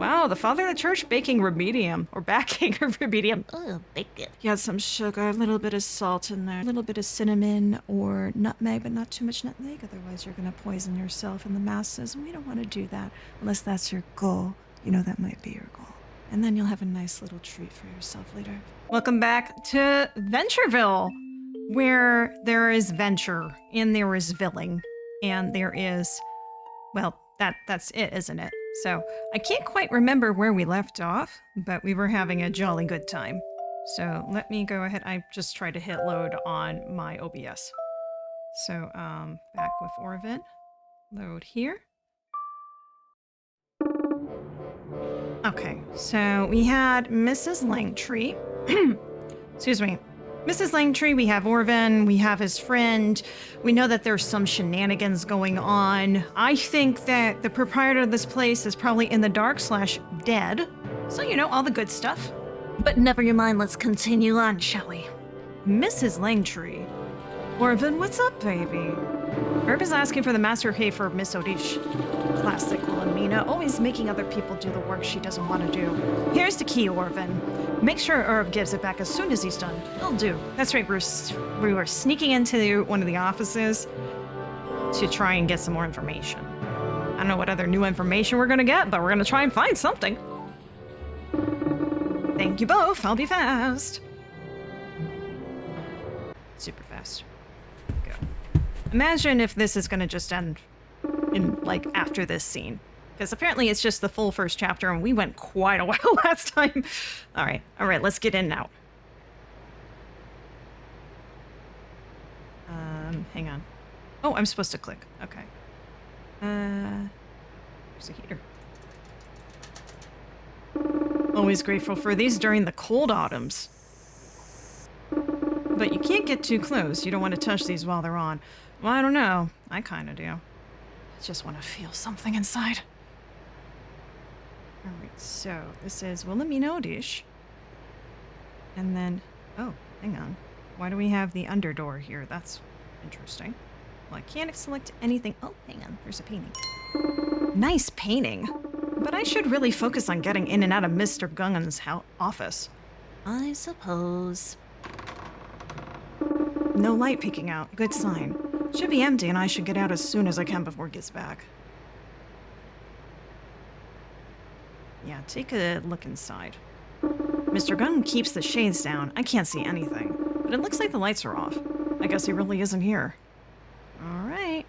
Wow, the father of the church baking rubidium, or backing rubidium. Oh, bake it. He has some sugar, a little bit of salt in there, a little bit of cinnamon or nutmeg, but not too much nutmeg, otherwise you're going to poison yourself in the masses, and we don't want to do that unless that's your goal. You know, that might be your goal. And then you'll have a nice little treat for yourself later. Welcome back to Ventreville, where there is venture, and there is villing, and there is, well, that's it, isn't it? So I can't quite remember where we left off, but we were having a jolly good time. So let me go ahead. I just tried to hit load on my OBS. So back with Orvin. Load here. Okay, so we had Mrs. Langtree. Excuse me. Mrs. Langtree, we have Orvin, we have his friend. We know that there's some shenanigans going on. I think that the proprietor of this place is probably in the dark/dead. So, you know, all the good stuff. But never you mind, let's continue on, shall we? Mrs. Langtree. Orvin, what's up, baby? Herb is asking for the master key for Miss Odish. Classic Wilhelmina, always making other people do the work she doesn't want to do. Here's the key, Orvin. Make sure Herb gives it back as soon as he's done. He'll do. That's right, Bruce. We were sneaking into one of the offices to try and get some more information. I don't know what other new information we're gonna get, but we're gonna try and find something. Thank you both. I'll be fast. Super fast. Go. Imagine if this is gonna just end in, like, after this scene. Because apparently it's just the full first chapter, and we went quite a while last time. All right, let's get in now. Hang on. Oh, I'm supposed to click. Okay. There's a heater. Always grateful for these during the cold autumns. But you can't get too close. You don't want to touch these while they're on. Well, I don't know. I kind of do. I just want to feel something inside. All right, so this is Wilhelmina dish. And then, oh, hang on. Why do we have the underdoor here? That's interesting. Well, I can't select anything. Oh, hang on. There's a painting. Nice painting. But I should really focus on getting in and out of Mr. Gungan's office. I suppose. No light peeking out. Good sign. Should be empty, and I should get out as soon as I can before it gets back. Yeah, take a look inside. Mr. Gunn keeps the shades down. I can't see anything, but it looks like the lights are off. I guess he really isn't here. All right.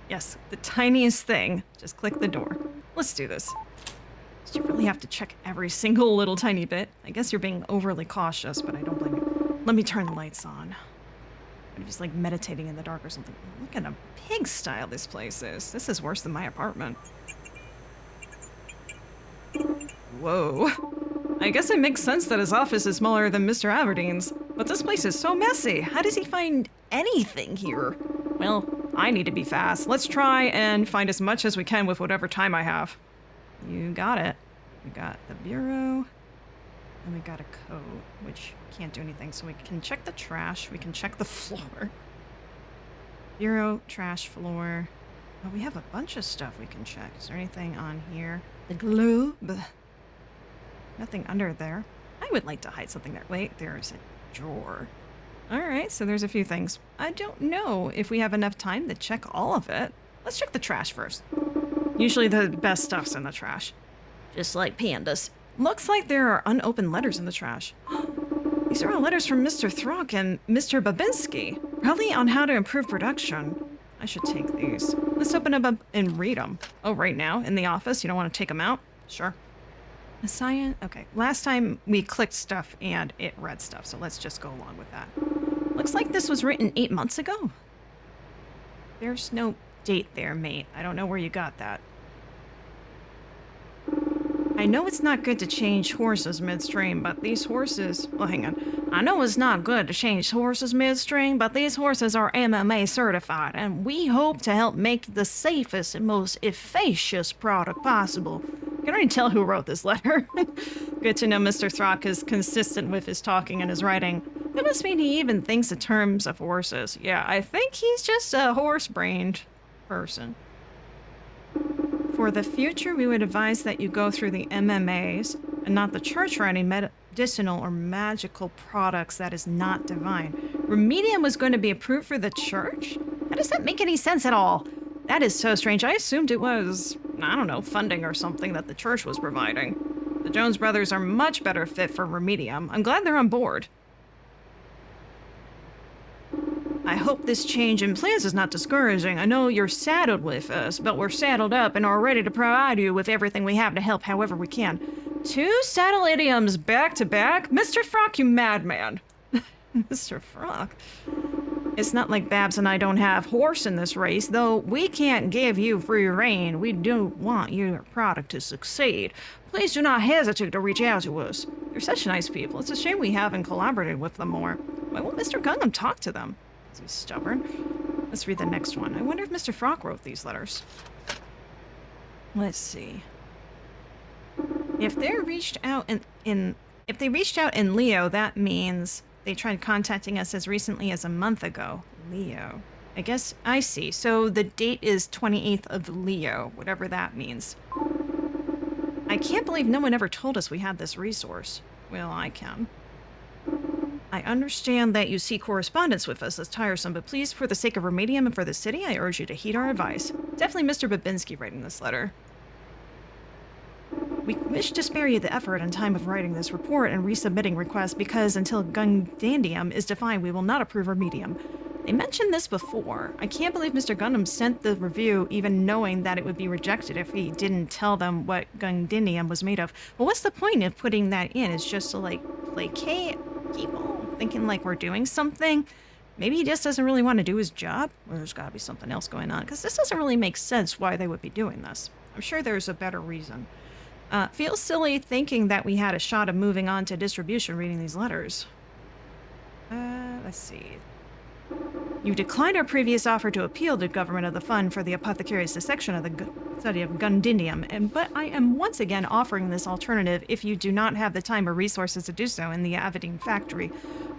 Yes, the tiniest thing. Just click the door. Let's do this. Do you really have to check every single little tiny bit? I guess you're being overly cautious, but I don't blame you. Let me turn the lights on. I'm just like meditating in the dark or something. Look at a pigsty this place is. This is worse than my apartment. Whoa. I guess it makes sense that his office is smaller than Mr. Aberdeen's, but this place is so messy. How does he find anything here? Well, I need to be fast. Let's try and find as much as we can with whatever time I have. You got it. We got the bureau, and we got a coat, which can't do anything, so we can check the trash. We can check the floor. Bureau, trash, floor. Oh, we have a bunch of stuff we can check. Is there anything on here? The globe. Nothing under there. I would like to hide something there. Wait, there's a drawer. All right, so there's a few things. I don't know if we have enough time to check all of it. Let's check the trash first. Usually the best stuff's in the trash. Just like pandas. Looks like there are unopened letters in the trash. These are all letters from Mr. Throck and Mr. Babinski, probably on how to improve production. I should take these. Let's open them up and read them. Oh, right now, in the office? You don't want to take them out? Sure. A science? Okay, last time we clicked stuff and it read stuff, so let's just go along with that. Looks like this was written 8 months ago. There's no date there, mate. I don't know where you got that. I know it's not good to change horses midstream, but these horses... Well, hang on. I know it's not good to change horses midstream, but these horses are MMA certified, and we hope to help make the safest and most efficacious product possible. You can already tell who wrote this letter. Good to know Mr. Throck is consistent with his talking and his writing. That must mean he even thinks in terms of horses. Yeah, I think he's just a horse-brained person. For the future, we would advise that you go through the MMAs and not the church for any medicinal or magical products that is not divine. Remedium was going to be approved for the church? How does that make any sense at all? That is so strange. I assumed it was, I don't know, funding or something that the church was providing. The Jones brothers are much better fit for Remedium. I'm glad they're on board. I hope this change in plans is not discouraging. I know you're saddled with us, but we're saddled up and are ready to provide you with everything we have to help however we can. 2 saddle idioms back to back? Mr. Frock, you madman. Mr. Frock. It's not like Babs and I don't have horse in this race, though we can't give you free rein. We do want your product to succeed. Please do not hesitate to reach out to us. They're such nice people. It's a shame we haven't collaborated with them more. Why won't Mr. Gundam talk to them? Is he stubborn? Let's read the next one. I wonder if Mr. Frock wrote these letters. Let's see. If they reached out if they reached out in Leo, that means they tried contacting us as recently as a month ago. Leo. I guess I see. So the date is 28th of Leo, whatever that means. I can't believe no one ever told us we had this resource. Well, I can. I understand that you see correspondence with us as tiresome, but please, for the sake of Remedium and for the city, I urge you to heed our advice. Definitely Mr. Babinski writing this letter. We wish to spare you the effort and time of writing this report and resubmitting requests because until Gundandium is defined, we will not approve Remedium. They mentioned this before. I can't believe Mr. Gundam sent the review even knowing that it would be rejected if he didn't tell them what Gundandium was made of. But what's the point of putting that in? It's just to, like, placate people thinking like we're doing something. Maybe he just doesn't really want to do his job. Or there's got to be something else going on, because this doesn't really make sense why they would be doing this. I'm sure there's a better reason. Feels silly thinking that we had a shot of moving on to distribution reading these letters. Let's see. You declined our previous offer to appeal to government of the fund for the apothecary's dissection of the study of Gundinium, but I am once again offering this alternative if you do not have the time or resources to do so in the Avadine factory.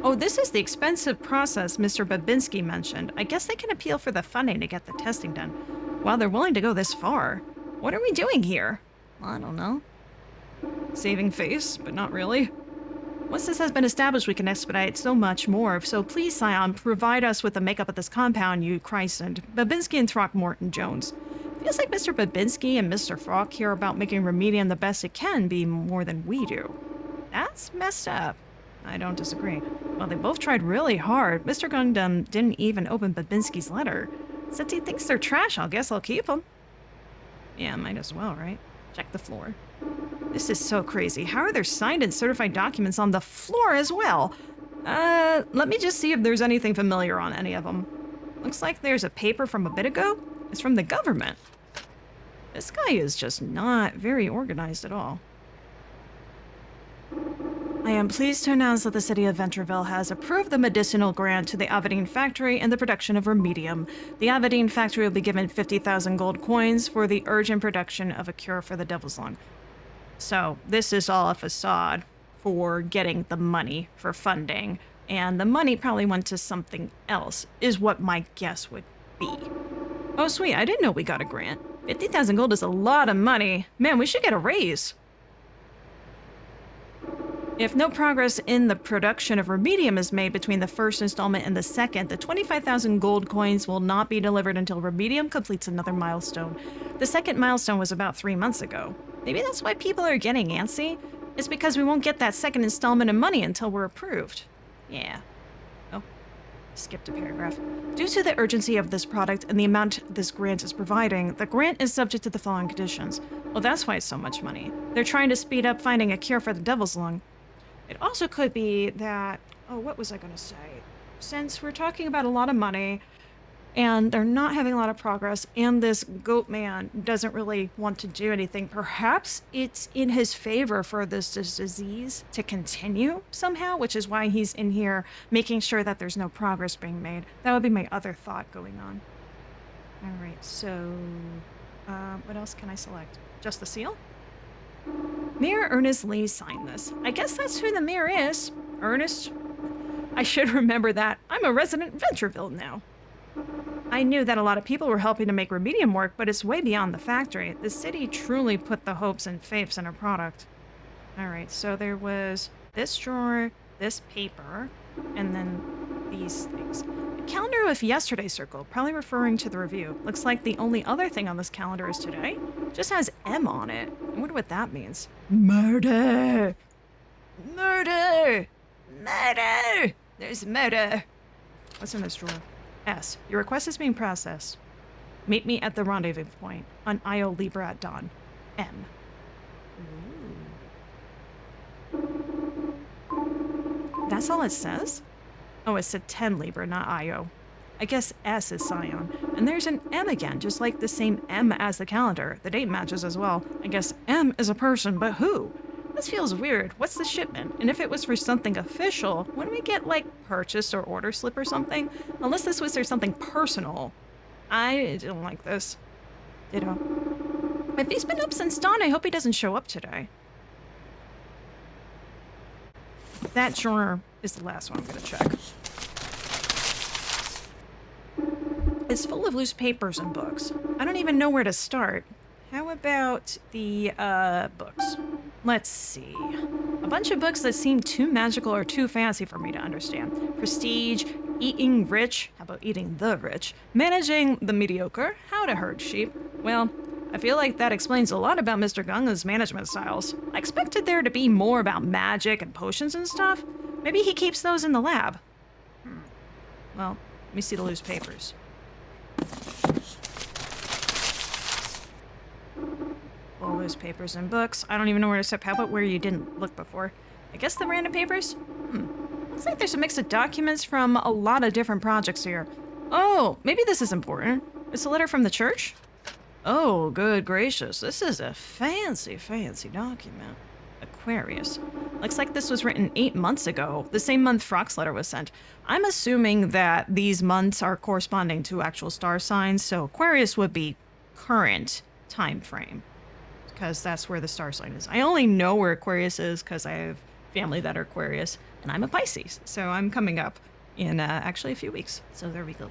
Oh, this is the expensive process Mr. Babinski mentioned. I guess they can appeal for the funding to get the testing done. While they're willing to go this far. What are we doing here? I don't know. Saving face, but not really. Once this has been established, we can expedite so much more. So please, Scion, provide us with the makeup of this compound you christened Babinski and Throckmorton Jones. Feels like Mr. Babinski and Mr. Frock care about making Remedium the best it can be more than we do. That's messed up. I don't disagree. Well, they both tried really hard. Mr. Gundam didn't even open Babinski's letter. Since he thinks they're trash, I guess I'll keep them. Yeah, might as well, right? Check the floor. This is so crazy. How are there signed and certified documents on the floor as well? Let me just see if there's anything familiar on any of them. Looks like there's a paper from a bit ago. It's from the government. This guy is just not very organized at all. I am pleased to announce that the city of Ventreville has approved the medicinal grant to the Avadine factory and the production of Remedium. The Avadine factory will be given 50,000 gold coins for the urgent production of a cure for the Devil's Lung. So this is all a facade for getting the money for funding, and the money probably went to something else, is what my guess would be. Oh sweet, I didn't know we got a grant. 50,000 gold is a lot of money. Man, we should get a raise. If no progress in the production of Remedium is made between the first installment and the second, the 25,000 gold coins will not be delivered until Remedium completes another milestone. The second milestone was about 3 months ago. Maybe that's why people are getting antsy? It's because we won't get that second installment of money until we're approved. Yeah. Oh, skipped a paragraph. Due to the urgency of this product and the amount this grant is providing, the grant is subject to the following conditions. Well, that's why it's so much money. They're trying to speed up finding a cure for the Devil's Lung. It also could be that, oh, what was I going to say? Since we're talking about a lot of money, and they're not having a lot of progress, and this goat man doesn't really want to do anything, perhaps it's in his favor for this disease to continue somehow, which is why he's in here making sure that there's no progress being made. That would be my other thought going on. All right, so what else can I select? Just the seal? Mayor Ernest Lee signed this. I guess that's who the mayor is. Ernest. I should remember that. I'm a resident of Ventreville now. I knew that a lot of people were helping to make Remedium work, but it's way beyond the factory. The city truly put the hopes and faiths in our product. Alright, so there was this drawer, this paper, and then these things. A calendar with yesterday circled, probably referring to the review. Looks like the only other thing on this calendar is today. Just has M on it. I wonder what that means. Murder! Murder! Murder! There's murder! What's in this drawer? S. Your request is being processed. Meet me at the rendezvous point on Io Libra at dawn. M. Ooh. That's all it says? Oh, it said 10 Libra, not Io. I guess S is Scion. And there's an M again, just like the same M as the calendar. The date matches as well. I guess M is a person, but who? This feels weird. What's the shipment? And if it was for something official, wouldn't we get, like, purchase or order slip or something? Unless this was for something personal. I don't like this. Ditto. If he's been up since dawn, I hope he doesn't show up today. That drawer is the last one I'm gonna check. It's full of loose papers and books. I don't even know where to start. How about the, books? Let's see. A bunch of books that seem too magical or too fancy for me to understand. Prestige, Eating Rich, how about Eating the Rich? Managing the Mediocre, How to Herd Sheep. Well, I feel like that explains a lot about Mr. Gunga's management styles. I expected there to be more about magic and potions and stuff. Maybe he keeps those in the lab. Well, let me see the loose papers. All those papers and books. I don't even know where to start. How about where you didn't look before? I guess the random papers? Looks like there's a mix of documents from a lot of different projects here. Oh, maybe this is important. It's a letter from the church? Oh, good gracious. This is a fancy, fancy document. Aquarius. Looks like this was written 8 months ago, the same month Frock's letter was sent. I'm assuming that these months are corresponding to actual star signs, so Aquarius would be current time frame, because that's where the star sign is. I only know where Aquarius is because I have family that are Aquarius, and I'm a Pisces, so I'm coming up in actually a few weeks. So there we go.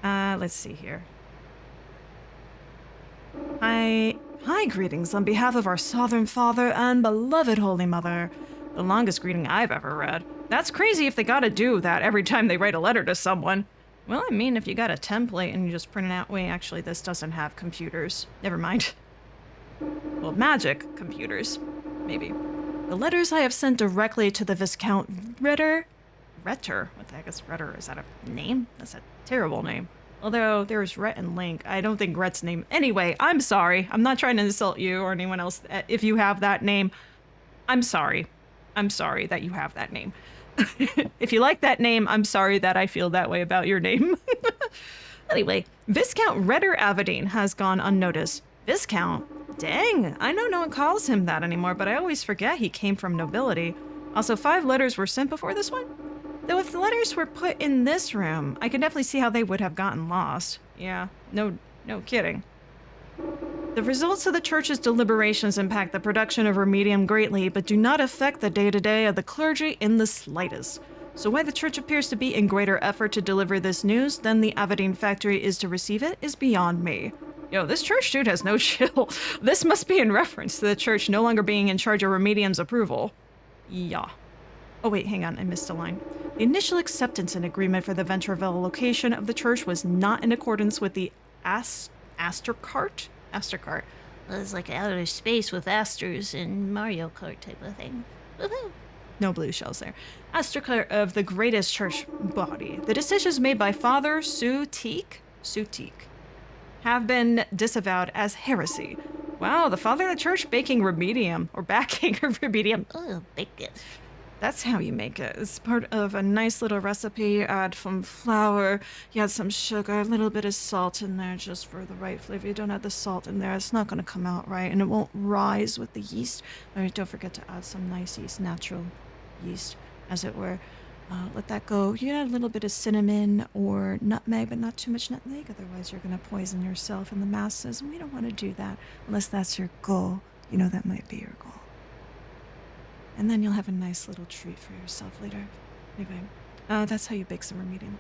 Let's see here. Hi, greetings on behalf of our Sovereign Father and beloved Holy Mother. The longest greeting I've ever read. That's crazy if they gotta do that every time they write a letter to someone. Well, I mean, if you got a template and you just print it out, wait, actually, this doesn't have computers. Never mind. Well, magic computers, maybe. The letters I have sent directly to the Viscount Ritter. What the heck is Ritter? Is that a name? That's a terrible name. Although there's Rhett and Link. I don't think Rhett's name. Anyway, I'm sorry. I'm not trying to insult you or anyone else. If you have that name, I'm sorry. I'm sorry that you have that name. If you like that name, I'm sorry that I feel that way about your name. Anyway, Viscount Ritter Averdeen has gone unnoticed. Viscount? Dang, I know no one calls him that anymore, but I always forget he came from nobility. Also, 5 letters were sent before this one? Though if the letters were put in this room, I can definitely see how they would have gotten lost. Yeah, no kidding. The results of the church's deliberations impact the production of Remedium greatly, but do not affect the day-to-day of the clergy in the slightest. So why the church appears to be in greater effort to deliver this news than the Averdeen factory is to receive it is beyond me. Yo, this church dude has no chill. This must be in reference to the church no longer being in charge of Remedium's approval. Yeah. Oh wait, hang on, I missed a line. The initial acceptance and agreement for the Ventreville location of the church was not in accordance with the Astrocart? Astrocart. It's like outer space with asters and Mario Kart type of thing. Woohoo! No blue shells there. Astrocart of the greatest church body. The decisions made by Father Sutik have been disavowed as heresy. Wow, the father of the church baking Remedium, or backing Remedium. Oh, bake it. That's how you make it. It's part of a nice little recipe. You add some flour, you add some sugar, a little bit of salt in there just for the right flavor. You don't add the salt in there, it's not going to come out right, and it won't rise with the yeast. All right, don't forget to add some nice yeast, natural yeast, as it were. Let that go. You can add a little bit of cinnamon or nutmeg, but not too much nutmeg, otherwise you're going to poison yourself and the masses, and we don't want to do that unless that's your goal. You know, that might be your goal. And then you'll have a nice little treat for yourself later. Anyway, that's how you bake some Remedium.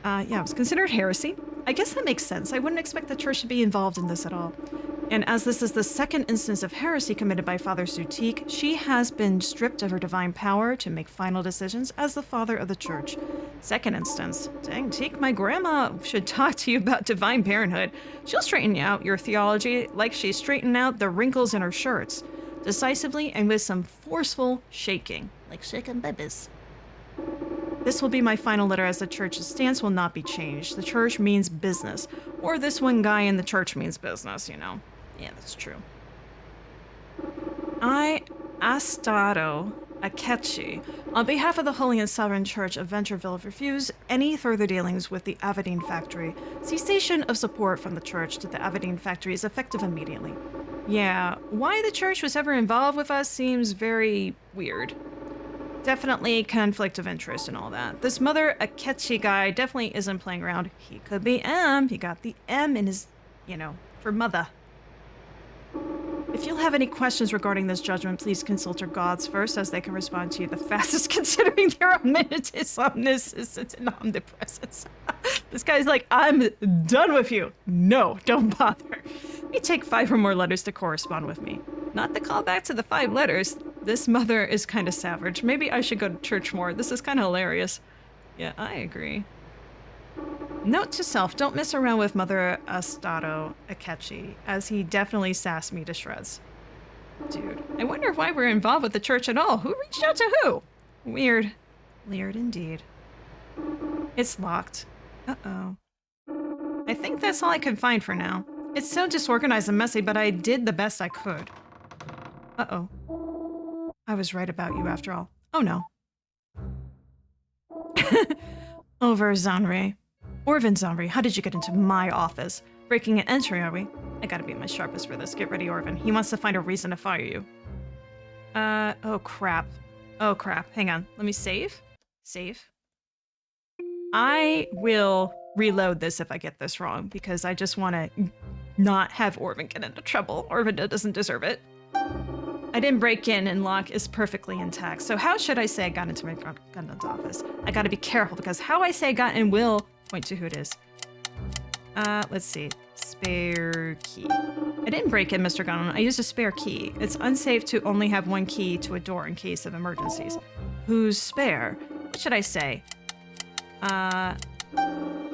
Yeah, it was considered heresy. I guess that makes sense. I wouldn't expect the church to be involved in this at all. And as this is the second instance of heresy committed by Father Sutik, she has been stripped of her divine power to make final decisions as the father of the church. Second instance. Dang, Teak, my grandma should talk to you about divine parenthood. She'll straighten out your theology like she straightened out the wrinkles in her shirts. Decisively and with some forceful shaking. Like shaking babies. This will be my final letter as the church's stance will not be changed. The church means business. Or this one guy in the church means business, you know. Yeah, that's true. I, Astado Akechi, on behalf of the Holy and Sovereign Church of Ventreville, refuse any further dealings with the Avadine factory. Cessation of support from the church to the Avadine factory is effective immediately. Yeah, why the church was ever involved with us seems very weird. Definitely conflict of interest and all that. This Mother Akechi guy definitely isn't playing around. He could be M. He got the M in his, you know, for mother. If you'll have any questions regarding this judgment, please consult your gods first, as they can respond to you the fastest considering their omniscience, omniscience, and omnipresence. This guy's like, I'm done with you. No, don't bother. You take 5 or more letters to correspond with me. Not to call back to the 5 letters. This mother is kind of savage. Maybe I should go to church more. This is kind of hilarious. Yeah, I agree. Note to self, don't mess around with Mother Astado Akechi, as he definitely sassed me to shreds. Dude, I wonder why we're involved with the church at all. Who reached out to who? Weird. Weird indeed. It's locked. Uh-oh. I think that's all I can find for now. It's so disorganized and messy, but I did the best I could. Uh-oh. I was right about you after all. Oh no. Over Zanre. Orvin Zanre, how did you get into my office? Breaking and entering, are we? I gotta be my sharpest for this. Get ready, Orvin. He wants to find a reason to fire you. Oh crap. Oh crap. Hang on. Let me save. Save. I will reload this if I get this wrong, because I just want to not have Orvin get into trouble. Orvin doesn't deserve it. I didn't break in and lock is perfectly intact. So how should I say I got into my Gundam's office? I gotta be careful, because how I say I got in will point to who it is. Let's see. Spare key. I didn't break in, Mr. Gundam. I used a spare key. It's unsafe to only have one key to a door in case of emergencies. Who's spare? What should I say? I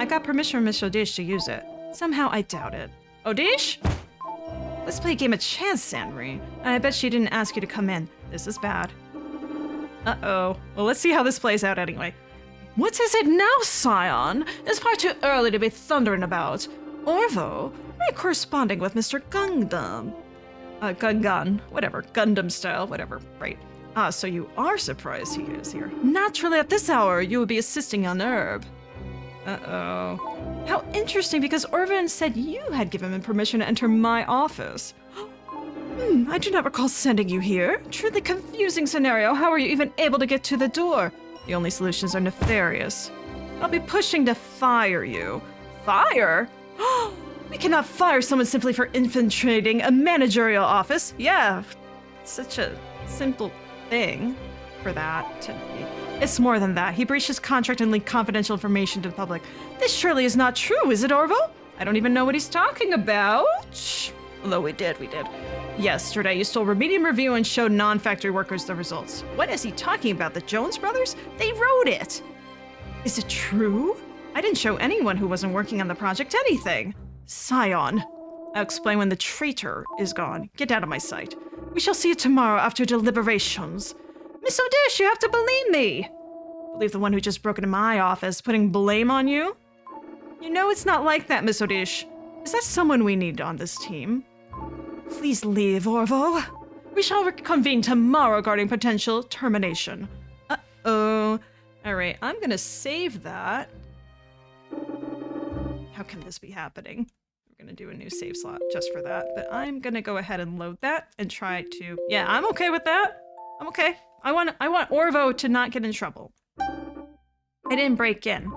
got permission from Miss Odish to use it. Somehow I doubt it. Odish? Let's play a game of chance, Sanri. I bet she didn't ask you to come in. This is bad. Uh-oh. Well, let's see how this plays out anyway. What is it now, Scion? It's far too early to be thundering about. Orvo, are you corresponding with Mr. Gundam? Gungan, whatever. Gundam style, whatever. Right. Ah, so you are surprised he is here. Naturally, at this hour, you would be assisting on Herb. Uh-oh. How interesting, because Orvin said you had given him permission to enter my office. I do not recall sending you here. Truly confusing scenario. How are you even able to get to the door? The only solutions are nefarious. I'll be pushing to fire you. Fire? We cannot fire someone simply for infiltrating a managerial office. Yeah, such a simple thing for that to be. It's more than that. He breached his contract and leaked confidential information to the public. This surely is not true, is it, Orvo? I don't even know what he's talking about. Although we did. Yesterday, you stole Remedium Review and showed non-factory workers the results. What is he talking about? The Jones brothers? They wrote it. Is it true? I didn't show anyone who wasn't working on the project anything. Scion. I'll explain when the traitor is gone. Get out of my sight. We shall see you tomorrow after deliberations. Miss Odish, you have to believe me. Believe the one who just broke into my office, putting blame on you? You know it's not like that, Miss Odish. Is that someone we need on this team? Please leave, Orvo. We shall reconvene tomorrow regarding potential termination. Uh-oh. Alright, I'm gonna save that. How can this be happening? We're gonna do a new save slot just for that, but I'm gonna go ahead and load that and try to... Yeah, I'm okay with that. I'm okay. I want Orvo to not get in trouble. I didn't break in.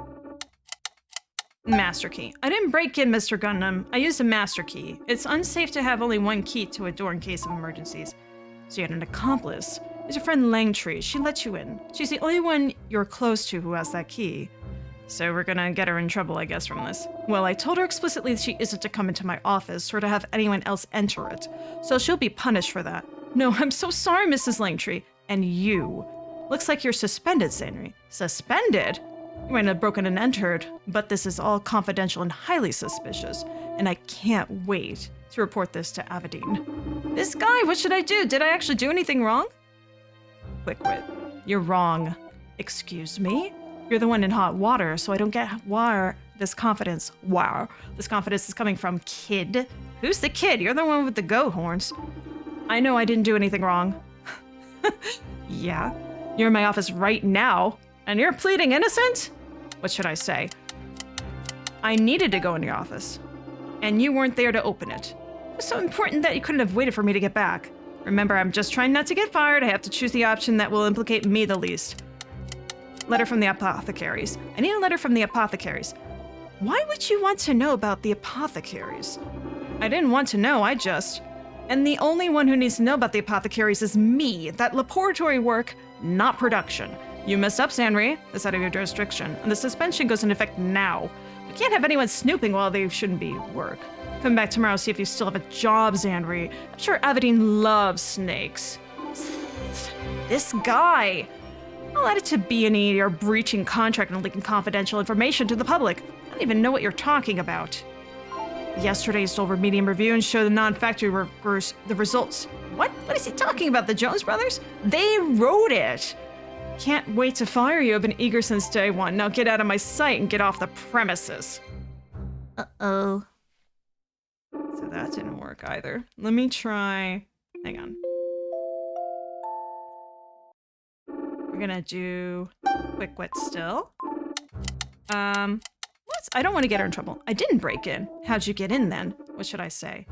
Master key. I didn't break in, Mr. Gundam. I used a master key. It's unsafe to have only one key to a door in case of emergencies. So you had an accomplice. It's your friend Langtree. She let you in. She's the only one you're close to who has that key. So we're gonna get her in trouble, I guess, from this. Well, I told her explicitly that she isn't to come into my office or to have anyone else enter it. So she'll be punished for that. No, I'm so sorry, Mrs. Langtree. And you. Looks like you're suspended, Henry. Suspended? You might have broken and entered, but this is all confidential and highly suspicious. And I can't wait to report this to Avadine. This guy, what should I do? Did I actually do anything wrong? Quick wit. You're wrong. Excuse me? You're the one in hot water, so I don't get where this confidence. Wow. This confidence is coming from, kid. Who's the kid? You're the one with the go horns. I know I didn't do anything wrong. Yeah. You're in my office right now, and you're pleading innocent? What should I say? I needed to go in your office, and you weren't there to open it. It was so important that you couldn't have waited for me to get back. Remember, I'm just trying not to get fired. I have to choose the option that will implicate me the least. Letter from the apothecaries. I need a letter from the apothecaries. Why would you want to know about the apothecaries? I didn't want to know, I just... And the only one who needs to know about the apothecaries is me. That laboratory work, not production. You messed up, Sanri. That's out of your jurisdiction. And the suspension goes into effect now. We can't have anyone snooping while they shouldn't be at work. Come back tomorrow, see if you still have a job, Zanri. I'm sure Avadine loves snakes. This guy. I'll add it to B&E. You're breaching contract and leaking confidential information to the public. I don't even know what you're talking about. Yesterday, you stole over medium review and showed the non-factory workers the results. What? What is he talking about? The Jones brothers? They wrote it. Can't wait to fire you. I've been eager since day one. Now get out of my sight and get off the premises. Uh-oh. So that didn't work either. Let me try... Hang on. We're gonna do quick wit still. What? I don't want to get her in trouble. I didn't break in. How'd you get in then? What should I say?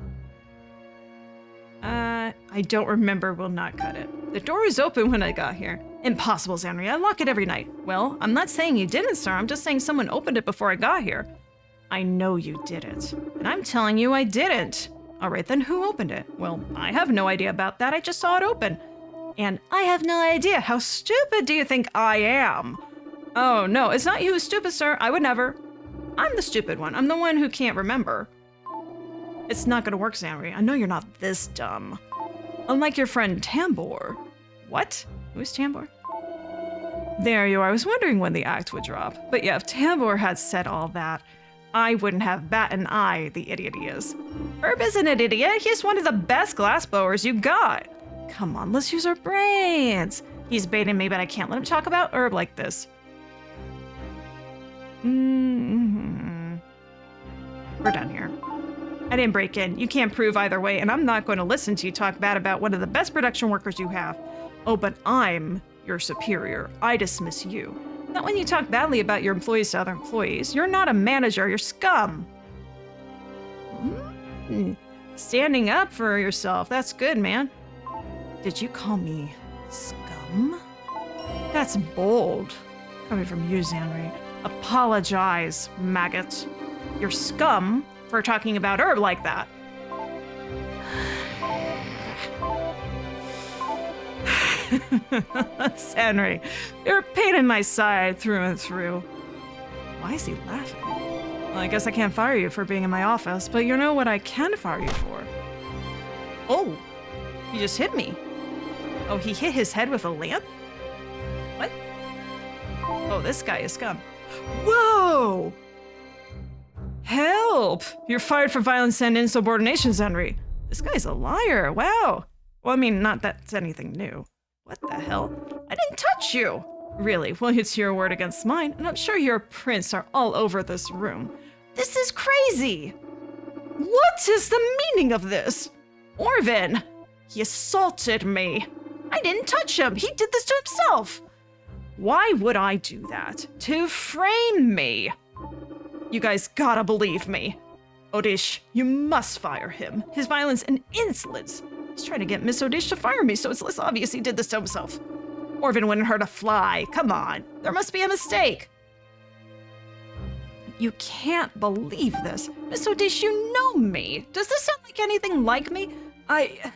I don't remember. Will not cut it. The door was open when I got here. Impossible, Zanri. I lock it every night. Well, I'm not saying you didn't, sir. I'm just saying someone opened it before I got here. I know you didn't. And I'm telling you I didn't. All right, then who opened it? Well, I have no idea about that. I just saw it open. And I have no idea. How stupid do you think I am? Oh, no, it's not you who's stupid, sir. I would never. I'm the stupid one. I'm the one who can't remember. It's not gonna work, Zanri. I know you're not this dumb. Unlike your friend Tambor. What? Who's Tambor? There you are. I was wondering when the act would drop. But yeah, if Tambor had said all that, I wouldn't have bat an eye, the idiot he is. Herb isn't an idiot. He's one of the best glassblowers you got. Come on, let's use our brains. He's baiting me, but I can't let him talk about Herb like this. We're done here. I didn't break in. You can't prove either way, and I'm not going to listen to you talk bad about one of the best production workers you have. Oh, but I'm your superior. I dismiss you. Not when you talk badly about your employees to other employees. You're not a manager, you're scum. Standing up for yourself. That's good, man. Did you call me scum? That's bold. Coming from you, Zanri. Apologize, maggot. You're scum for talking about Herb like that. Henry, you're a pain in my side through and through. Why is he laughing? Well, I guess I can't fire you for being in my office, but you know what I can fire you for? Oh, he just hit me. Oh, he hit his head with a lamp? What? Oh, this guy is scum. Whoa! Help! You're fired for violence and insubordination, Henry. This guy's a liar. Wow. Well, I mean, not that it's anything new. What the hell? I didn't touch you! Really? Well, it's your word against mine, and I'm sure your prints are all over this room. This is crazy! What is the meaning of this? Orvin! He assaulted me. I didn't touch him. He did this to himself. Why would I do that? To frame me. You guys gotta believe me. Odish, you must fire him. His violence and insolence. He's trying to get Miss Odish to fire me, so it's less obvious he did this to himself. Orvin wouldn't hurt a fly. Come on. There must be a mistake. You can't believe this. Miss Odish, you know me. Does this sound like anything like me? I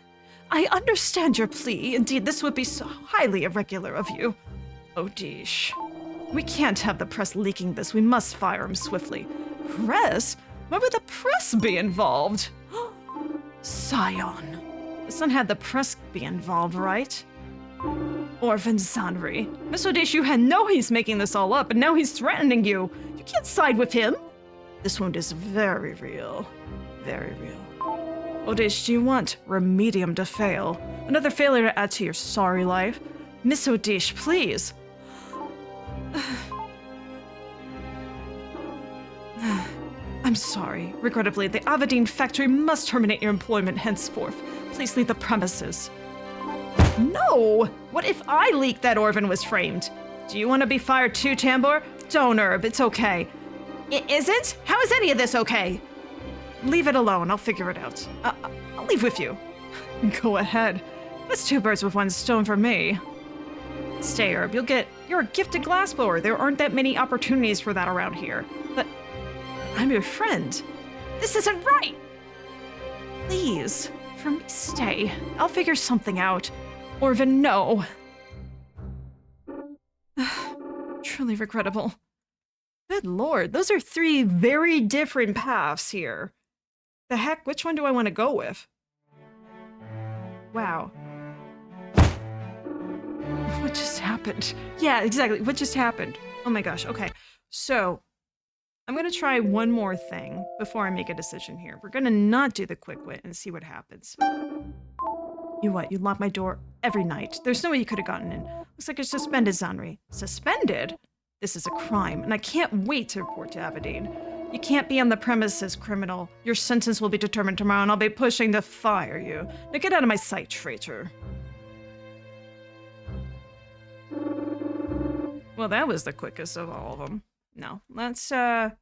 understand your plea. Indeed, this would be so highly irregular of you. Odish. We can't have the press leaking this. We must fire him swiftly. Press? Why would the press be involved? Scion. It's not had the press be involved, right? Orphan Zanri. Miss Odish, you know he's making this all up, and now he's threatening you. You can't side with him. This wound is very real. Very real. Odish, do you want Remedium to fail? Another failure to add to your sorry life? Miss Odish, please. I'm sorry. Regrettably, the Avadine factory must terminate your employment henceforth. Please leave the premises. No! What if I leaked that Orphan was framed? Do you want to be fired too, Tambor? Don't, Herb. It's okay. It isn't? How is any of this okay? Leave it alone. I'll figure it out. I'll leave with you. Go ahead. That's 2 birds with 1 stone for me. Stay, Herb. You're a gifted glassblower. There aren't that many opportunities for that around here. But I'm your friend. This isn't right. Please, for me, stay. I'll figure something out. Orphan, no. Truly regrettable. Good lord, those are 3 very different paths here. The heck, which one do I want to go with? Wow. What just happened? Yeah, exactly, what just happened? Oh my gosh, okay. So, I'm gonna try one more thing before I make a decision here. We're gonna not do the quick wit and see what happens. You what? You lock my door every night. There's no way you could have gotten in. Looks like you're suspended, Zanri. Suspended? This is a crime, and I can't wait to report to Avadine. You can't be on the premises, criminal. Your sentence will be determined tomorrow, and I'll be pushing to fire you. Now get out of my sight, traitor. Well, that was the quickest of all of them. No, let's, One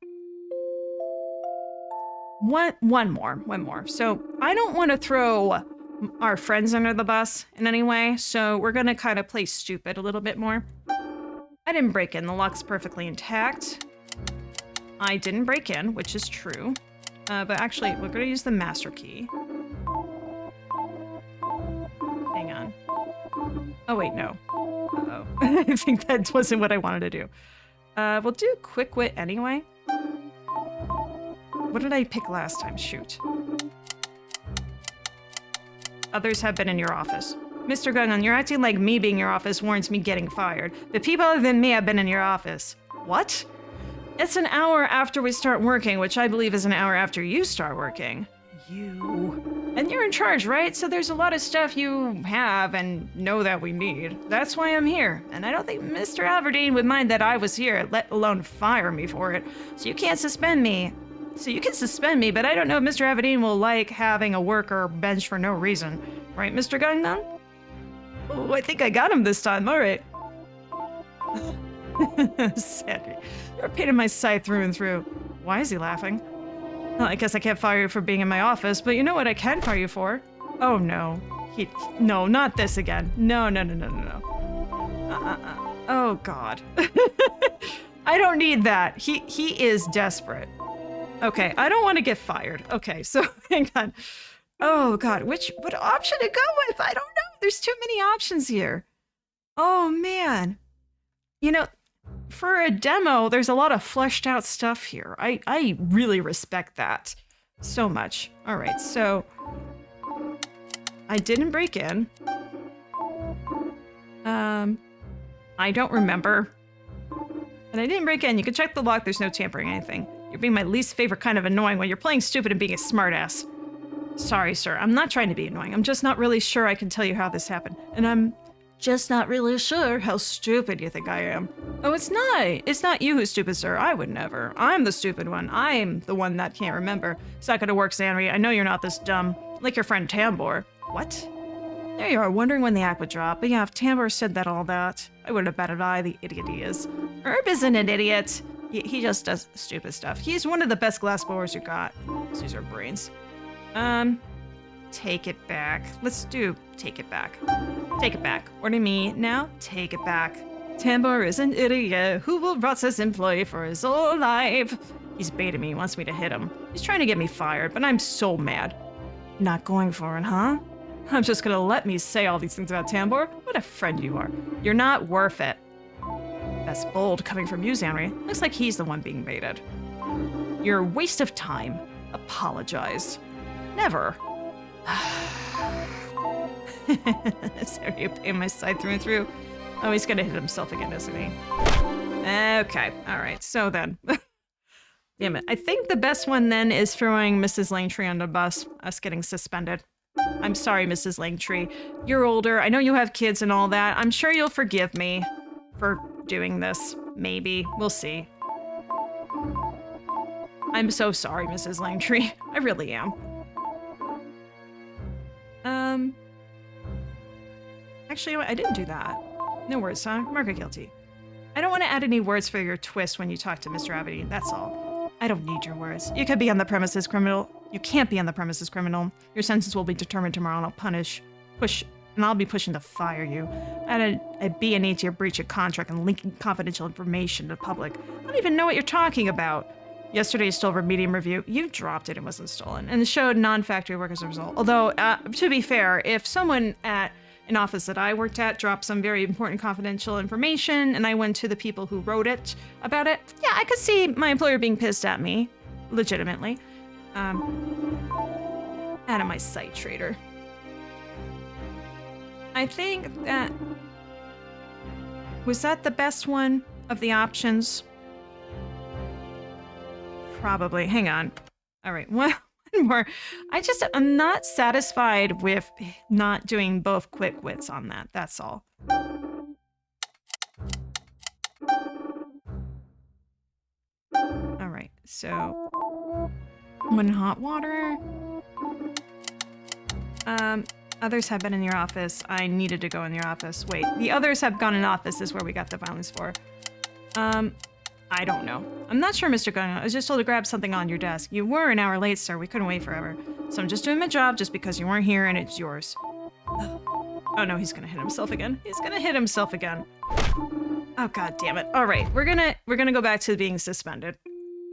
more. So, I don't want to throw our friends under the bus in any way, so we're gonna kind of play stupid a little bit more. I didn't break in. The lock's perfectly intact. I didn't break in, which is true. But actually, we're gonna use the master key. Hang on. Oh, wait, no. Uh-oh. I think that wasn't what I wanted to do. We'll do quick wit anyway. What did I pick last time? Shoot. Others have been in your office. Mr. Gungan, you're acting like me being in your office warrants me getting fired. But people other than me have been in your office. What? It's an hour after we start working, which I believe is an hour after you start working. You. And you're in charge, right? So there's a lot of stuff you have and know that we need. That's why I'm here. And I don't think Mr. Aberdeen would mind that I was here, let alone fire me for it. So you can't suspend me. So you can suspend me, but I don't know if Mr. Avadine will like having a worker benched for no reason. Right, Mr. Gangnan? Oh, I think I got him this time. All right. Sandy, you're a pain in my side through and through. Why is he laughing? Well, I guess I can't fire you for being in my office, but you know what I can fire you for? Oh, no. No, not this again. No. Oh, God. I don't need that. He is desperate. Okay, I don't want to get fired. Okay, so hang on. Oh God, what option to go with? I don't know. There's too many options here. Oh man. You know, for a demo, there's a lot of fleshed out stuff here. I really respect that so much. All right, so I didn't break in. I don't remember. And I didn't break in. You can check the lock. There's no tampering or anything. You're being my least favorite kind of annoying when you're playing stupid and being a smartass. Sorry, sir. I'm not trying to be annoying. I'm just not really sure I can tell you how this happened. And I'm just not really sure how stupid you think I am. Oh, it's not. It's not you who's stupid, sir. I would never. I'm the stupid one. I'm the one that can't remember. It's not gonna work, Zanri. I know you're not this dumb. Like your friend Tambor. What? There you are, wondering when the act would drop. But yeah, if Tambor said all that, I wouldn't have batted eye, the idiot he is. Herb isn't an idiot. He just does stupid stuff. He's one of the best glassblowers you got. These are brains. Take it back. Let's do take it back. Take it back. Order me now. Take it back. Tambor is an idiot who will rot his employee for his whole life. He's baiting me. He wants me to hit him. He's trying to get me fired, but I'm so mad. Not going for it, huh? I'm just gonna let me say all these things about Tambor. What a friend you are. You're not worth it. That's bold coming from you, Zanri. Looks like he's the one being baited. You're a waste of time. Apologize. Never. Sorry, you're paying my side through and through. Oh, he's gonna hit himself again, isn't he? Okay, alright, so then. Damn it. I think the best one then is throwing Mrs. Langtree on the bus, us getting suspended. I'm sorry, Mrs. Langtree. You're older, I know you have kids and all that. I'm sure you'll forgive me for doing this. Maybe. We'll see. I'm so sorry, Mrs. Langtree. I really am. Actually, you know what? I didn't do that. No words, huh? Mark it guilty. I don't want to add any words for your twist when you talk to Mr. Aberdeen, that's all. I don't need your words. You could be on the premises, criminal. You can't be on the premises, criminal. Your sentence will be determined tomorrow, and I'll be pushing to fire you. Add a B&E to your breach of contract and leaking confidential information to the public. I don't even know what you're talking about. Yesterday's Silver Medium review, you dropped it, it wasn't stolen, and it showed non-factory work as a result. Although, to be fair, if someone at an office that I worked at dropped some very important confidential information, and I went to the people who wrote it about it, yeah, I could see my employer being pissed at me, legitimately. Out of my sight, traitor. I think that... Was that the best one of the options? Probably. Hang on. All right, one more. I'm not satisfied with not doing both quick wits on that. That's all. All right, so one hot water. Others have been in your office. I needed to go in your office. Wait, the others have gone in office is where we got the violence for. I don't know. I'm not sure, Mr. Gunn. I was just told to grab something on your desk. You were an hour late, sir. We couldn't wait forever. So I'm just doing my job just because you weren't here and it's yours. Oh no, he's gonna hit himself again. He's gonna hit himself again. Oh god damn it. All right, we're gonna go back to being suspended.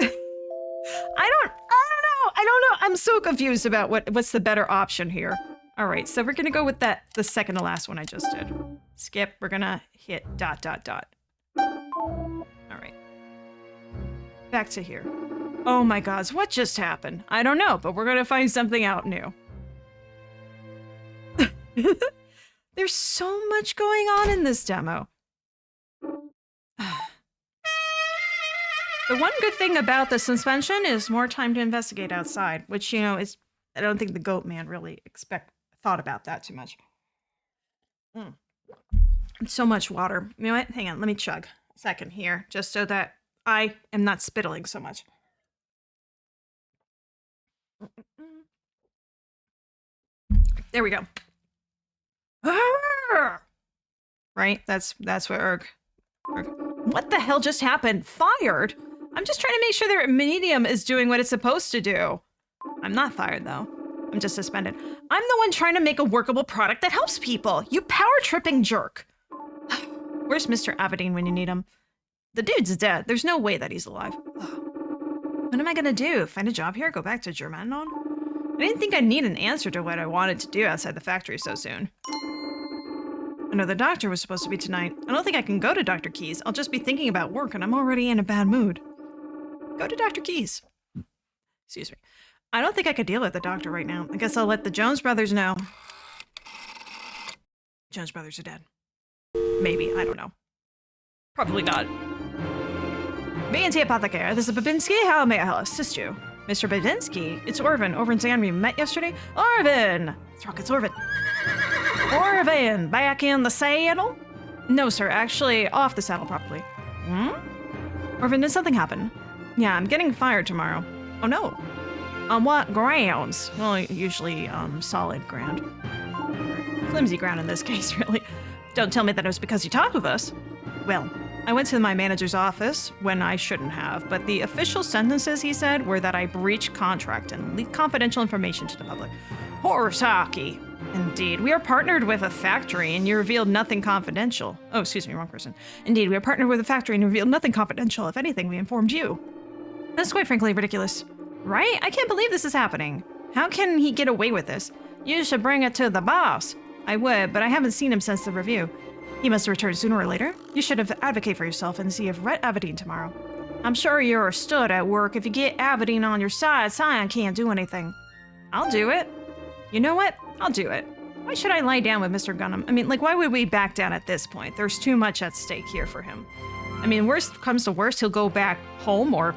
I don't know. I'm so confused about what's the better option here. All right, so we're gonna go with the second to last one I just did. Skip, we're gonna hit ... All right. Back to here. Oh my gods, what just happened? I don't know, but we're gonna find something out new. There's so much going on in this demo. The one good thing about the suspension is more time to investigate outside, which, you know, is... I don't think the goat man really thought about that too much. So much water. You know what? Hang on, let me chug a second here, just so that I am not spittling so much. There we go. Right? That's what Erg. What the hell just happened? Fired? I'm just trying to make sure their medium is doing what it's supposed to do. I'm not fired, though. I'm just suspended. I'm the one trying to make a workable product that helps people. You power-tripping jerk. Where's Mr. Aberdeen when you need him? The dude's dead. There's no way that he's alive. What am I gonna do? Find a job here? Go back to Germanon? I didn't think I'd need an answer to what I wanted to do outside the factory so soon. I know the doctor was supposed to be tonight. I don't think I can go to Dr. Keyes. I'll just be thinking about work and I'm already in a bad mood. Go to Dr. Keyes. Excuse me. I don't think I could deal with the doctor right now. I guess I'll let the Jones brothers know. Jones brothers are dead. Maybe, I don't know. Probably not. B&T Apothecary, this is Babinski. How may I assist you? Mr. Babinski? It's Orvin. Orvin's and we met yesterday. Orvin! It's Rock, it's Orvin. Orvin, back in the saddle? No, sir, actually off the saddle probably. Orvin, did something happen? Yeah, I'm getting fired tomorrow. Oh no. On what grounds? Well, usually, solid ground. Flimsy ground in this case, really. Don't tell me that it was because you talked with us. Well, I went to my manager's office when I shouldn't have, but the official sentences he said were that I breached contract and leaked confidential information to the public. Horse hockey. Indeed, we are partnered with a factory and you revealed nothing confidential. Oh, excuse me, wrong person. Indeed, we are partnered with a factory and revealed nothing confidential. If anything, we informed you. That's quite frankly ridiculous. Right? I can't believe this is happening. How can he get away with this? You should bring it to the boss. I would, but I haven't seen him since the review. He must return sooner or later. You should advocate for yourself and see if Rhett Aberdeen tomorrow. I'm sure you're a stud at work. If you get Aberdeen on your side, Scion can't do anything. I'll do it. You know what? I'll do it. Why should I lie down with Mr. Gunham? I mean, like, why would we back down at this point? There's too much at stake here for him. I mean, worst comes to worst, he'll go back home or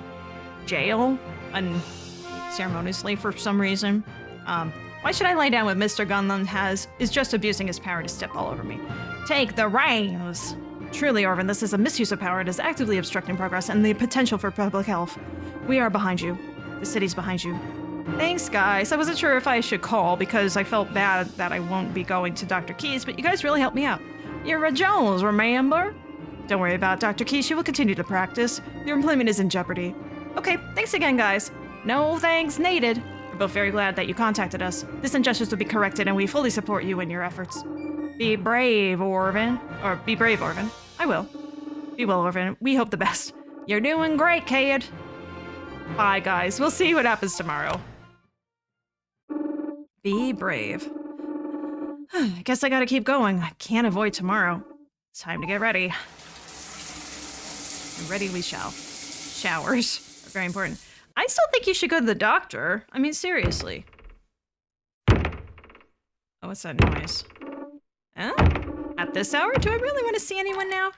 jail unceremoniously for some reason. Why should I lie down with Mr. Gunham is just abusing his power to step all over me? Take the reins! Truly, Orvin, this is a misuse of power. It is actively obstructing progress and the potential for public health. We are behind you. The city's behind you. Thanks, guys. I wasn't sure if I should call because I felt bad that I won't be going to Dr. Keyes, but you guys really helped me out. You're a Jones, remember? Don't worry about Dr. Keyes. She will continue to practice. Your employment is in jeopardy. Okay, thanks again, guys. No thanks needed. We're both very glad that you contacted us. This injustice will be corrected, and we fully support you in your efforts. Be brave, Orvin. Or be brave, Orvin. I will. Be well, Orvin. We hope the best. You're doing great, kid. Bye, guys. We'll see what happens tomorrow. Be brave. I guess I gotta keep going. I can't avoid tomorrow. It's time to get ready. And ready we shall. Showers are very important. I still think you should go to the doctor. I mean, seriously. Oh, what's that noise? Huh? At this hour? Do I really want to see anyone now?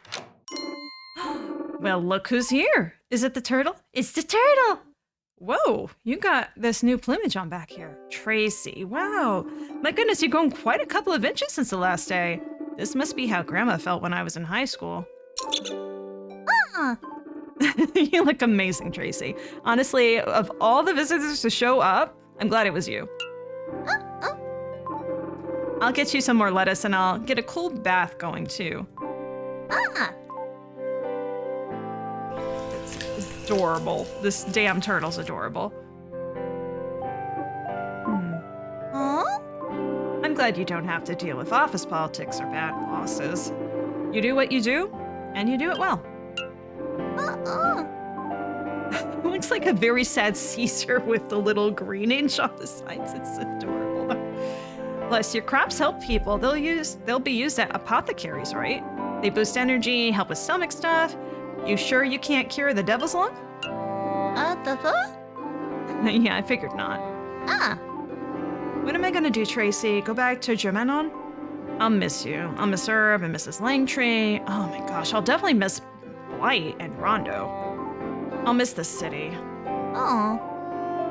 Well, look who's here. Is it the turtle? It's the turtle! Whoa, you got this new plumage on back here. Tracy, wow. My goodness, you've grown quite a couple of inches since the last day. This must be how Grandma felt when I was in high school. You look amazing, Tracy. Honestly, of all the visitors to show up, I'm glad it was you. I'll get you some more lettuce and I'll get a cold bath going too. It's adorable. This damn turtle's adorable. I'm glad you don't have to deal with office politics or bad bosses. You do what you do, and you do it well. Looks like a very sad Caesar with the little green inch on the sides. It's adorable. Plus, your crops help people. They'll be used at apothecaries, right? They boost energy, help with stomach stuff. You sure you can't cure the devil's lung? Yeah, I figured not. What am I gonna do, Tracy? Go back to Germanon? I'll miss you. I'll miss Herb and Mrs. Langtree. Oh my gosh, I'll definitely miss Blight and Rondo. I'll miss the city. Oh.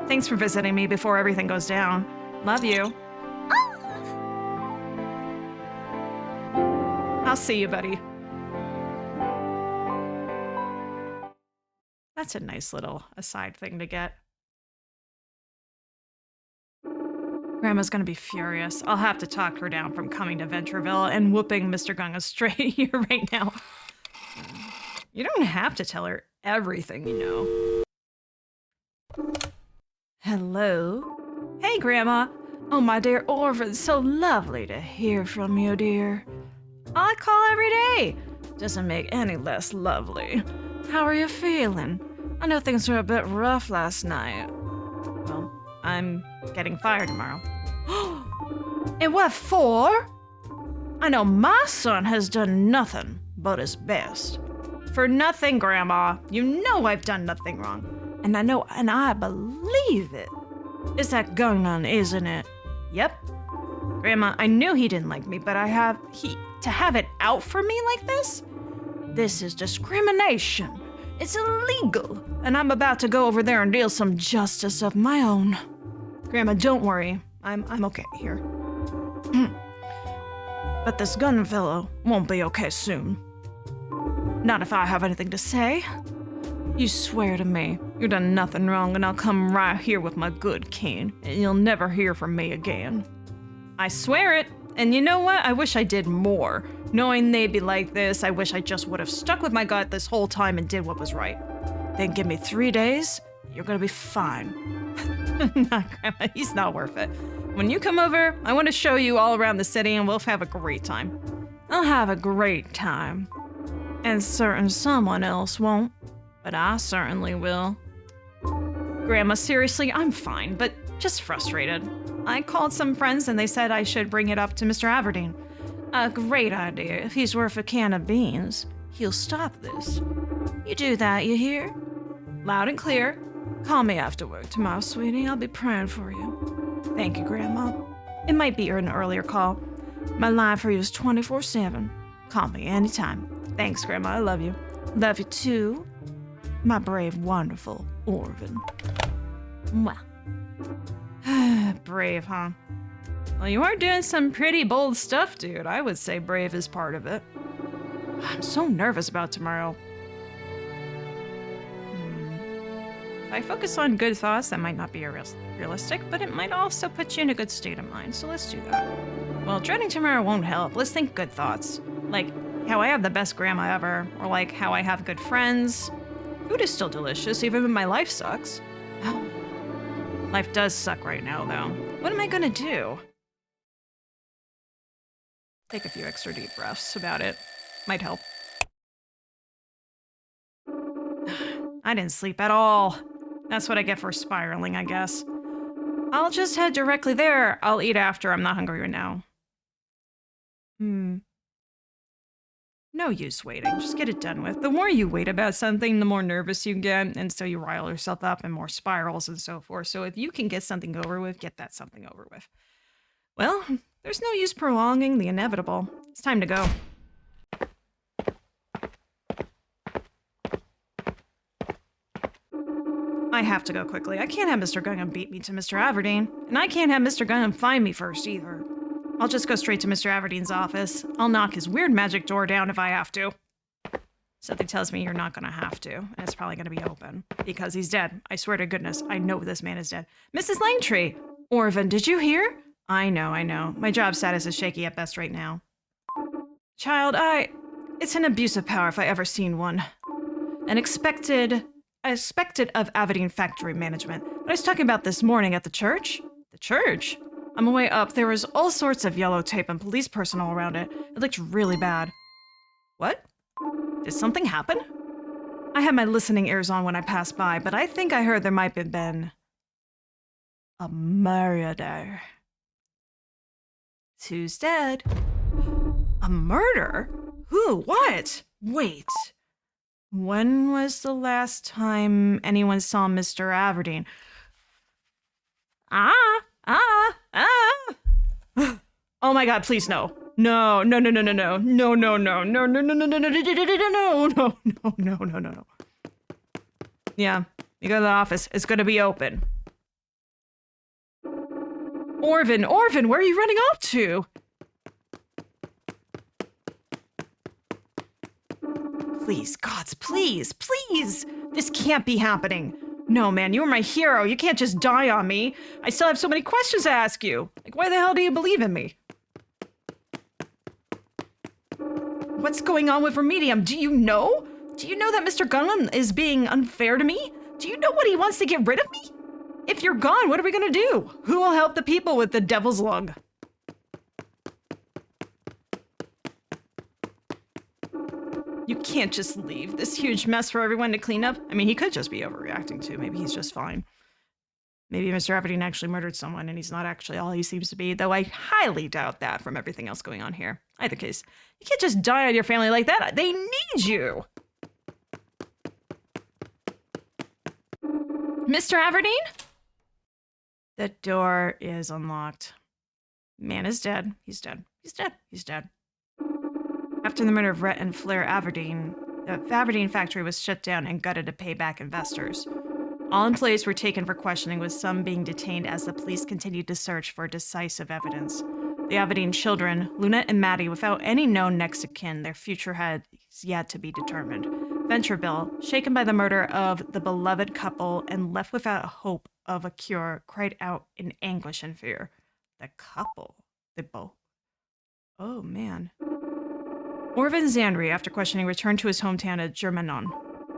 Thanks for visiting me before everything goes down. Love you. I'll see you, buddy. That's a nice little aside thing to get. Grandma's gonna be furious. I'll have to talk her down from coming to Ventreville and whooping Mr. Gunga straight here right now. You don't have to tell her everything you know. Hello? Hey, Grandma. Oh, my dear Orphan, so lovely to hear from you, dear. I call every day. Doesn't make any less lovely. How are you feeling? I know things were a bit rough last night. Well, I'm getting fired tomorrow. And what for? I know my son has done nothing but his best. For nothing, Grandma. You know I've done nothing wrong. And I know, and I believe it. It's that Gungnan, isn't it? Yep. Grandma, I knew he didn't like me, but to have it out for me like this? This is discrimination. It's illegal. And I'm about to go over there and deal some justice of my own. Grandma, don't worry. I'm okay here. But this gun fellow won't be okay soon. Not if I have anything to say. You swear to me you've done nothing wrong and I'll come right here with my good cane and you'll never hear from me again. I swear it. And you know what? I wish I did more. Knowing they'd be like this, I wish I just would have stuck with my gut this whole time and did what was right. Then give me 3 days, you're gonna be fine. Nah, Grandma, he's not worth it. When you come over, I want to show you all around the city and we'll have a great time. I'll have a great time. And certain someone else won't, but I certainly will. Grandma, seriously, I'm fine, but just frustrated. I called some friends and they said I should bring it up to Mr. Aberdeen. A great idea. If he's worth a can of beans, he'll stop this. You do that, you hear? Loud and clear. Call me after work tomorrow, sweetie. I'll be praying for you. Thank you, Grandma. It might be an earlier call. My line for you is 24/7. Call me anytime. Thanks, Grandma. I love you. Love you too, my brave, wonderful Orvin. Well. Brave, huh? Well, you are doing some pretty bold stuff, dude. I would say brave is part of it. I'm so nervous about tomorrow. If I focus on good thoughts, that might not be realistic, but it might also put you in a good state of mind, so let's do that. Well, dreading tomorrow won't help. Let's think good thoughts. Like how I have the best grandma ever, or like how I have good friends. Food is still delicious, even when my life sucks. Oh. Life does suck right now, though. What am I gonna do? Take a few extra deep breaths about it. Might help. I didn't sleep at all. That's what I get for spiraling, I guess. I'll just head directly there. I'll eat after. I'm not hungry right now. No use waiting. Just get it done with. The more you wait about something, the more nervous you get, and so you rile yourself up and more spirals and so forth. So if you can get something over with, get that something over with. Well, there's no use prolonging the inevitable. It's time to go. I have to go quickly. I can't have Mr. Gungham beat me to Mr. Aberdeen, and I can't have Mr. Gungham find me first either. I'll just go straight to Mr. Aberdeen's office. I'll knock his weird magic door down if I have to. Something tells me you're not gonna have to, and it's probably gonna be open. Because he's dead. I swear to goodness, I know this man is dead. Mrs. Langtree! Orvin, did you hear? I know. My job status is shaky at best right now. Child, it's an abuse of power if I ever seen one. I expected of Aberdeen factory management, but I was talking about this morning at the church. The church? On my way up, there was all sorts of yellow tape and police personnel around it. It looked really bad. What? Did something happen? I had my listening ears on when I passed by, but I think I heard there might have been a murder. Who's dead? A murder? Who? What? Wait. When was the last time anyone saw Mr. Aberdeen? Oh my god, please no. No. Yeah, you go to the office. It's gonna be open. Orvin, where are you running off to? Please, gods, please. This can't be happening. No, man, you're my hero. You can't just die on me. I still have so many questions to ask you. Like, why the hell do you believe in me? What's going on with Remedium? Do you know? Do you know that Mr. Gunham is being unfair to me? Do you know what he wants to get rid of me? If you're gone, what are we gonna do? Who will help the people with the devil's lung? You can't just leave this huge mess for everyone to clean up. I mean, he could just be overreacting too. Maybe he's just fine. Maybe Mr. Aberdeen actually murdered someone and he's not actually all he seems to be, though I highly doubt that from everything else going on here. Either case, you can't just die on your family like that. They need you. Mr. Aberdeen? The door is unlocked. Man is dead. He's dead. After the murder of Rhett and Flair Aberdeen, the Aberdeen factory was shut down and gutted to pay back investors. All employees were taken for questioning, with some being detained as the police continued to search for decisive evidence. The Aberdeen children, Luna and Maddie, without any known next of kin, their future had yet to be determined. Ventreville, shaken by the murder of the beloved couple and left without hope of a cure, cried out in anguish and fear. The couple? They both. Oh, man. Orvin Zandri, after questioning, returned to his hometown of Germanon.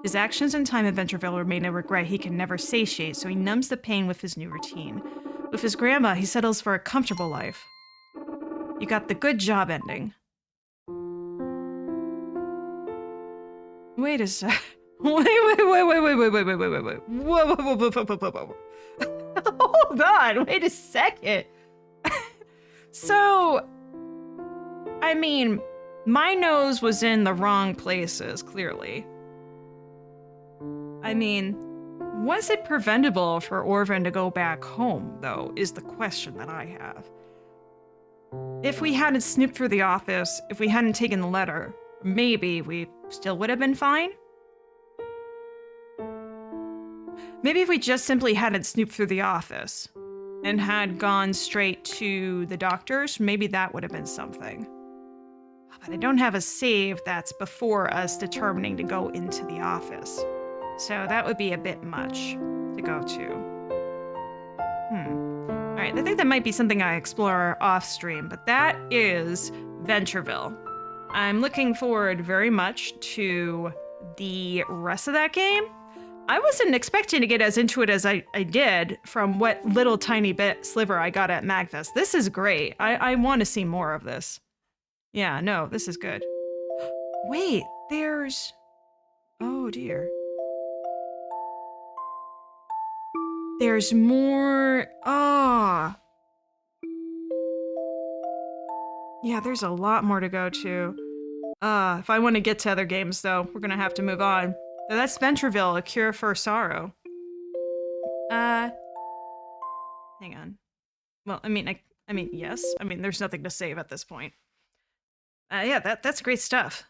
His actions and time in Ventreville remain a regret he can never satiate, so he numbs the pain with his new routine. With his grandma, he settles for a comfortable life. You got the good job ending. Wait a sec. Wait. Whoa. Hold on, wait a second. So, I mean, my nose was in the wrong places, clearly. I mean, was it preventable for Orvin to go back home, though, is the question that I have. If we hadn't snooped through the office, if we hadn't taken the letter, maybe we still would have been fine? Maybe if we just simply hadn't snooped through the office and had gone straight to the doctor's, maybe that would have been something. But I don't have a save that's before us determining to go into the office. So that would be a bit much to go to. Alright, I think that might be something I explore off stream, but that is Ventreville. I'm looking forward very much to the rest of that game. I wasn't expecting to get as into it as I did from what little tiny bit sliver I got at MagFest. This is great. I want to see more of this. Yeah, no, this is good. Wait, there's... Oh dear. There's more... Ah. Yeah, there's a lot more to go to. If I want to get to other games, though, we're gonna have to move on. So that's Ventreville, A Cure for Sorrow. Hang on. Well, I mean, yes. I mean, there's nothing to save at this point. Yeah, that's great stuff.